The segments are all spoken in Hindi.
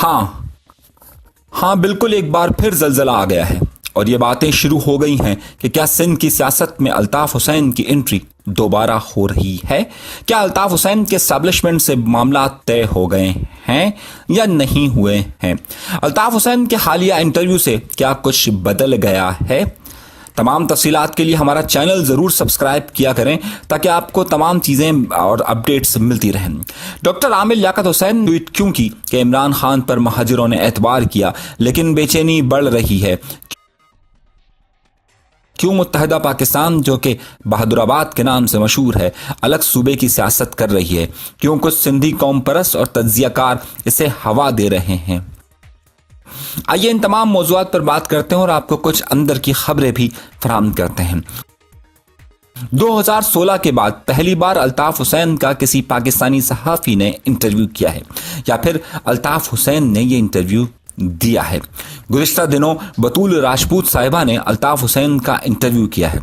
हाँ हाँ बिल्कुल, एक बार फिर जलजला आ गया है और ये बातें शुरू हो गई हैं कि क्या सिंध की सियासत में अल्ताफ हुसैन की एंट्री दोबारा हो रही है। क्या अल्ताफ हुसैन के एस्टैब्लिशमेंट से मामला तय हो गए हैं या नहीं हुए हैं। अल्ताफ हुसैन के हालिया इंटरव्यू से क्या कुछ बदल गया है। तमाम तफसीलात के लिए हमारा चैनल जरूर सब्सक्राइब किया करें ताकि आपको तमाम चीजें और अपडेट्स मिलती रहें। डॉक्टर आमिर लियाकत हुसैन ट्वीट क्यों की कि इमरान खान पर महाजिरों ने एतबार किया लेकिन बेचैनी बढ़ रही है। क्यों मुत्तहदा पाकिस्तान जो कि बहादुराबाद के नाम से मशहूर है अलग सूबे की सियासत कर रही है। क्यों कुछ सिंधी कौम परस्त और तज्जियाकार इसे हवा दे रहे हैं। आइए इन तमाम मौज़ूआत पर बात करते हैं और आपको कुछ अंदर की खबरें भी फराहम करते हैं। 2016 के बाद पहली बार अल्ताफ हुसैन का किसी पाकिस्तानी सहाफ़ी ने इंटरव्यू किया है या फिर अल्ताफ हुसैन ने यह इंटरव्यू दिया है। गुज़िश्ता दिनों बतूल राजपूत साहिबा ने अल्ताफ हुसैन का इंटरव्यू किया है,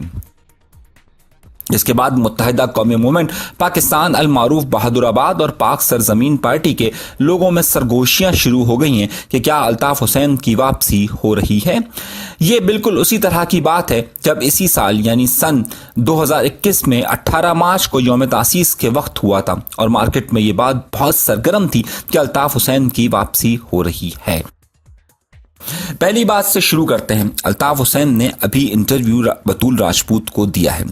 जिसके बाद मुत्तहिदा कौमी मूवमेंट पाकिस्तान, अल मारूफ बहादुराबाद और पाक सरजमीन पार्टी के लोगों में सरगोशियां शुरू हो गई हैं कि क्या अल्ताफ हुसैन की वापसी हो रही है। ये बिल्कुल उसी तरह की बात है जब इसी साल यानी सन 2021 में 18 मार्च को यौम तासीस के वक्त हुआ था और मार्केट में ये बात बहुत सरगर्म थी कि अल्ताफ हुसैन की वापसी हो रही है। पहली बात से शुरू करते हैं। अल्ताफ हुसैन ने अभी इंटरव्यू बतूल राजपूत को दिया है।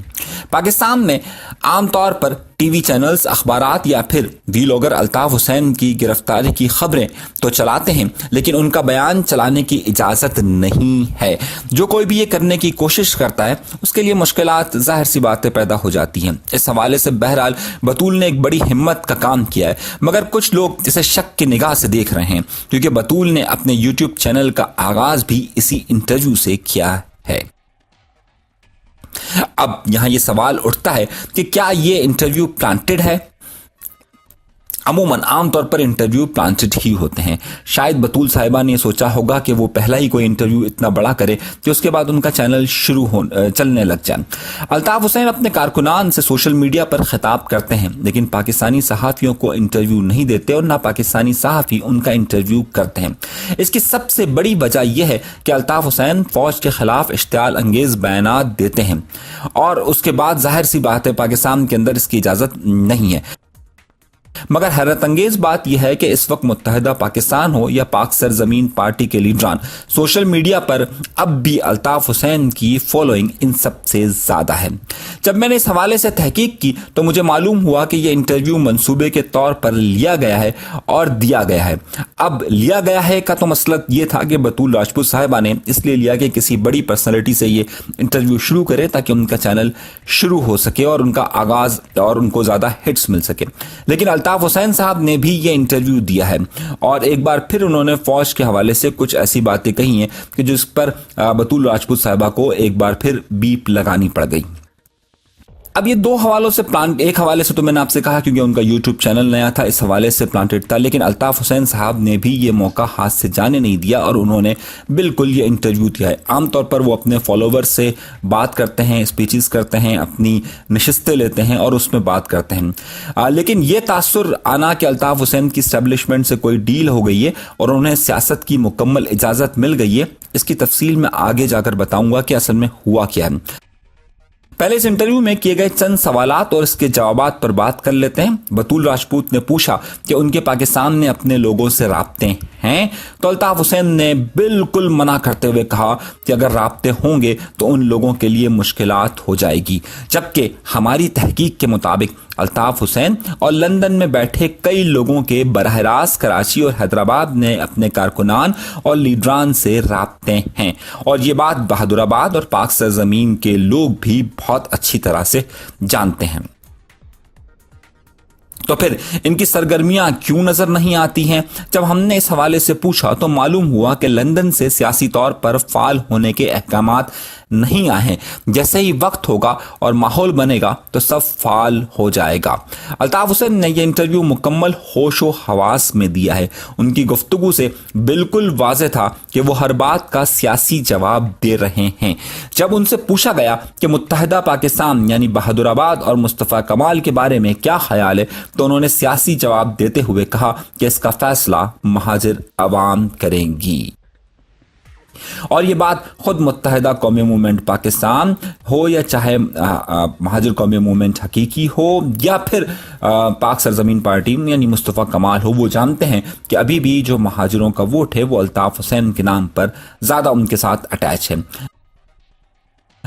पाकिस्तान में आमतौर पर टीवी चैनल्स, अखबारात या फिर व्लॉगर अल्ताफ हुसैन की गिरफ्तारी की खबरें तो चलाते हैं लेकिन उनका बयान चलाने की इजाज़त नहीं है। जो कोई भी ये करने की कोशिश करता है उसके लिए मुश्किलात ज़ाहिर सी बातें पैदा हो जाती हैं। इस हवाले से बहरहाल बतूल ने एक बड़ी हिम्मत का काम किया है, मगर कुछ लोग इसे शक की निगाह से देख रहे हैं क्योंकि बतूल ने अपने यूट्यूब चैनल का आगाज भी इसी इंटरव्यू से किया है। अब यहां यह सवाल उठता है कि क्या यह इंटरव्यू प्लांटेड है। अमूमन आमतौर पर इंटरव्यू प्लांटेड ही होते हैं। शायद बतूल साहिबा ने सोचा होगा कि वो पहला ही कोई इंटरव्यू इतना बड़ा करे कि उसके बाद उनका चैनल चलने लग जाए। अल्ताफ हुसैन अपने कारकुनान से सोशल मीडिया पर खिताब करते हैं लेकिन पाकिस्तानी सहाफ़ियों को इंटरव्यू नहीं देते और ना पाकिस्तानी सहाफ़ी उनका इंटरव्यू करते हैं। इसकी सबसे बड़ी वजह यह है कि अल्ताफ हुसैन फौज के खिलाफ इश्तियाल अंगेज बयानात देते हैं और उसके बाद जाहिर सी बात है पाकिस्तान के अंदर इसकी इजाज़त नहीं है। मगर हैरत अंगेज बात यह है कि इस वक्त मुत्तहिदा पाकिस्तान हो या पाक सरजमीन पार्टी के लीडरान, सोशल मीडिया पर अब भी अल्ताफ हुसैन की फॉलोइंग इन सबसे ज्यादा है। जब मैंने इस हवाले से तहकीक की तो मुझे मालूम हुआ कि यह इंटरव्यू मंसूबे के तौर पर लिया गया है और दिया गया है। अब लिया गया है का तो मसला यह था कि बतूल राजपूत साहिबा ने इसलिए लिया कि किसी बड़ी पर्सनैलिटी से ये इंटरव्यू शुरू करे ताकि उनका चैनल शुरू हो सके और उनका आगाज और उनको ज्यादा हिट्स मिल सके। लेकिन अल्ताफ हुसैन साहब ने भी ये इंटरव्यू दिया है और एक बार फिर उन्होंने फौज के हवाले से कुछ ऐसी बातें कही हैं कि जिस पर बतूल राजपूत साहिबा को एक बार फिर बीप लगानी पड़ गई। अब ये दो हवालों से एक हवाले से तो मैंने आपसे कहा क्योंकि उनका यूट्यूब चैनल नया था, इस हवाले से प्लांटेड था, लेकिन अल्ताफ हुसैन साहब ने भी ये मौका हाथ से जाने नहीं दिया और उन्होंने बिल्कुल ये इंटरव्यू दिया है। आमतौर पर वो अपने फॉलोवर्स से बात करते हैं, स्पीचेस करते हैं, अपनी नशिस्तें लेते हैं और उसमें बात करते हैं। लेकिन ये तासुर आना कि अल्ताफ हुसैन की एस्टैब्लिशमेंट से कोई डील हो गई है और उन्हें सियासत की मुकम्मल इजाज़त मिल गई है, इसकी तफसील मैं आगे जाकर बताऊंगा कि असल में हुआ क्या है। पहले इस इंटरव्यू में किए गए चंद सवालात और इसके जवाबात पर बात कर लेते हैं। बतूल राजपूत ने पूछा कि उनके पाकिस्तान में अपने लोगों से राब्ते हैं, तो अल्ताफ हुसैन ने बिल्कुल मना करते हुए कहा कि अगर राब्ते होंगे तो उन लोगों के लिए मुश्किलात हो जाएगी। जबकि हमारी तहकीक के मुताबिक अल्ताफ हुसैन और लंदन में बैठे कई लोगों के बरह रास्त कराची और हैदराबाद में अपने कारकुनान और लीडरान से राब्ते हैं और ये बात बहादुराबाद और पाक सरजमीन के लोग भी बहुत अच्छी तरह से जानते हैं। तो फिर इनकी सरगर्मियां क्यों नजर नहीं आती हैं? जब हमने इस हवाले से पूछा तो मालूम हुआ कि लंदन से सियासी तौर पर फाल होने के अहकामात नहीं आए हैं। जैसे ही वक्त होगा और माहौल बनेगा तो सब फाल हो जाएगा। अल्ताफ हुसैन ने यह इंटरव्यू मुकम्मल होशो हवास में दिया है। उनकी गुफ्तगू से बिल्कुल वाज़ेह था कि वो हर बात का सियासी जवाब दे रहे हैं। जब उनसे पूछा गया कि मुत्तहिदा पाकिस्तान यानी बहादुराबाद और मुस्तफ़ा कमाल के बारे में क्या ख्याल है, तो उन्होंने सियासी जवाब देते हुए कहा कि इसका फैसला महाजिर अवाम करेंगी। और ये बात खुद मुत्तहिदा कौमी मूवमेंट पाकिस्तान हो या चाहे महाजिर कौमी मूवमेंट हकीकी हो या फिर पाक सरजमीन पार्टी यानी मुस्तफ़ा कमाल हो, वो जानते हैं कि अभी भी जो महाजिरों का वोट है वो अल्ताफ हुसैन के नाम पर ज़्यादा उनके साथ अटैच है।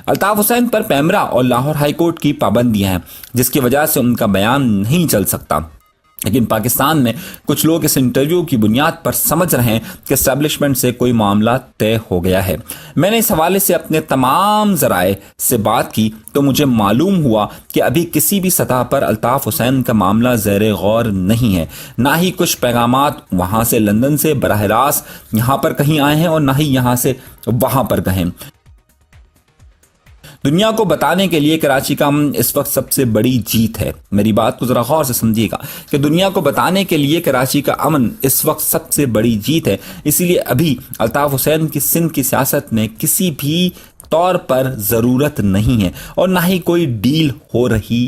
अल्ताफ हुसैन पर पैमरा और लाहौर हाईकोर्ट की पाबंदियां हैं, जिसकी वजह से उनका बयान नहीं चल सकता। लेकिन पाकिस्तान में कुछ लोग इस इंटरव्यू की बुनियाद पर समझ रहे हैं कि एस्टैब्लिशमेंट से कोई मामला तय हो गया है। मैंने इस हवाले से अपने तमाम ज़राए से बात की तो मुझे मालूम हुआ कि अभी किसी भी सतह पर अल्ताफ हुसैन का मामला ज़ेरे गौर नहीं है। ना ही कुछ पैगामात वहाँ से लंदन से बराह रास्त यहाँ पर कहीं आए हैं और ना ही यहाँ से वहाँ पर गए। दुनिया को बताने के लिए कराची का अमन इस वक्त सबसे बड़ी जीत है। मेरी बात को जरा गौर से समझिएगा कि दुनिया को बताने के लिए कराची का अमन इस वक्त सबसे बड़ी जीत है। इसीलिए अभी अल्ताफ हुसैन की सिंध की सियासत में किसी भी तौर पर जरूरत नहीं है और ना ही कोई डील हो रही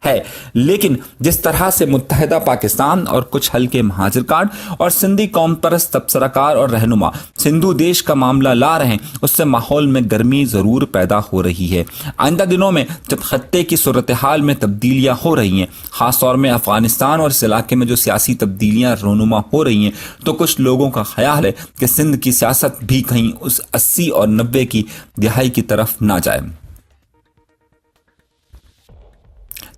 है। लेकिन जिस तरह से मुत्तहिदा पाकिस्तान और कुछ हल्के महाजिर कार्ड और सिंधी कौम परस्त तबसराकार और रहनुमा सिंधु देश का मामला ला रहे हैं, उससे माहौल में गर्मी जरूर पैदा हो रही है। आइंदा दिनों में जब खत्ते की सूरत हाल में तब्दीलियां हो रही हैं, खासतौर में अफगानिस्तान और इस इलाके में जो सियासी तब्दीलियां रोनुमा हो रही हैं, तो कुछ लोगों का ख्याल है कि सिंध की सियासत भी कहीं उस 80 और 90 की दिहाई की तरफ ना जाए।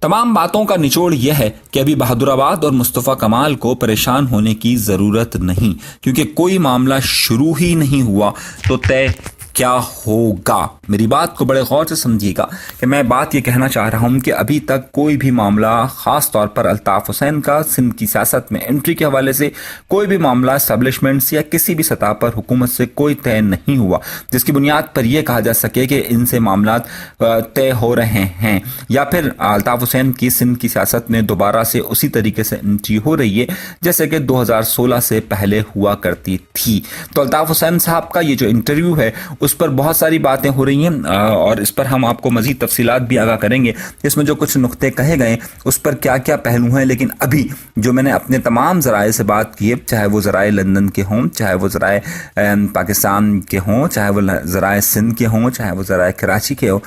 तमाम बातों का निचोड़ यह है कि अभी बहादुराबाद और मुस्तफ़ा कमाल को परेशान होने की ज़रूरत नहीं, क्योंकि कोई मामला शुरू ही नहीं हुआ तो तय क्या होगा। मेरी बात को बड़े गौर से समझिएगा कि मैं बात ये कहना चाह रहा हूँ कि अभी तक कोई भी मामला, ख़ास तौर पर अल्ताफ हुसैन का सिंध की सियासत में एंट्री के हवाले से कोई भी मामला एस्टैब्लिशमेंट्स या किसी भी सतह पर हुकूमत से कोई तय नहीं हुआ जिसकी बुनियाद पर यह कहा जा सके कि इनसे मामला तय हो रहे हैं, या फिर अल्ताफ हुसैन की सिंध की सियासत में दोबारा से उसी तरीके से एंट्री हो रही है जैसे कि 2016 से पहले हुआ करती थी। तो अल्ताफ हुसैन साहब का ये जो इंटरव्यू है उस पर बहुत सारी बातें हो रही हैं और इस पर हम आपको मजीद तफसीलात भी आगाह करेंगे। इसमें जो कुछ नुक्ते कहे गए उस पर क्या क्या पहलू हैं, लेकिन अभी जो मैंने अपने तमाम ज़राए से बात की है, चाहे वो ज़राए लंदन के हों, चाहे वो ज़राए पाकिस्तान के हों, चाहे वो ज़राए सिंध के हों, चाहे वो ज़राए कराची के हों,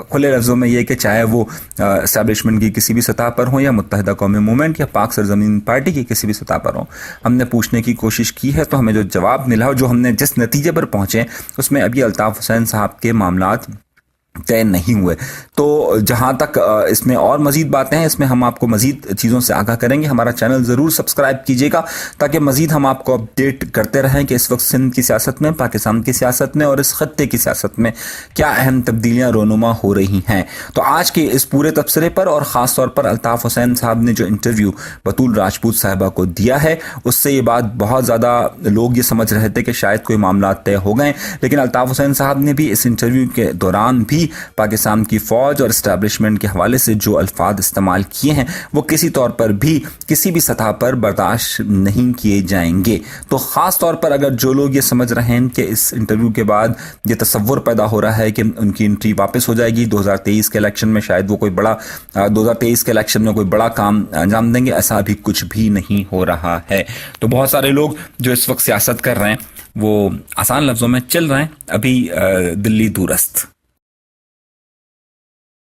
खुले लफ्ज़ों में ये कि चाहे वो एस्टैब्लिशमेंट की किसी भी सतह पर हों या मुत्तहिदा कौमी मूवमेंट या पाक सरजमीन पार्टी की किसी भी सतह पर हों, हमने पूछने की कोशिश की है। तो हमें जो जवाब मिला और जो हमने जिस नतीजे पर पहुँचे उसमें अभी अल्ताफ हुसैन साहब के मामलात तय नहीं हुए। तो जहां तक इसमें और मजीद बातें हैं, इसमें हम आपको मजीद चीज़ों से आगाह करेंगे। हमारा चैनल ज़रूर सब्सक्राइब कीजिएगा ताकि मजीद हम आपको अपडेट करते रहें कि इस वक्त सिंध की सियासत में, पाकिस्तान की सियासत में और इस खत्ते की सियासत में क्या अहम तब्दीलियाँ रोनुमा हो रही हैं। तो आज के इस पूरे तबसरे पर और ख़ास तौर पर अल्ताफ हुसैन साहब ने जो इंटरव्यू बतूल राजपूत साहिबा को दिया है, उससे ये बात बहुत ज़्यादा लोग ये समझ रहे थे कि शायद कोई मामला तय हो गए, लेकिन अल्ताफ हुसैन साहब ने भी इस इंटरव्यू के दौरान भी पाकिस्तान की फौज और एस्टैब्लिशमेंट के हवाले से जो अल्फाज इस्तेमाल किए हैं वो किसी तौर पर भी किसी भी सतह पर बर्दाश्त नहीं किए जाएंगे। तो ख़ास तौर पर अगर जो लोग ये समझ रहे हैं कि इस इंटरव्यू के बाद ये तसव्वुर पैदा हो रहा है कि उनकी एंट्री वापस हो जाएगी 2023 के इलेक्शन में, शायद वो कोई बड़ा 2023 के इलेक्शन में कोई बड़ा काम अंजाम देंगे, ऐसा अभी कुछ भी नहीं हो रहा है। तो बहुत सारे लोग जो इस वक्त सियासत कर रहे हैं वो आसान लफ्ज़ों में चल रहे हैं, अभी दिल्ली दूरस्त।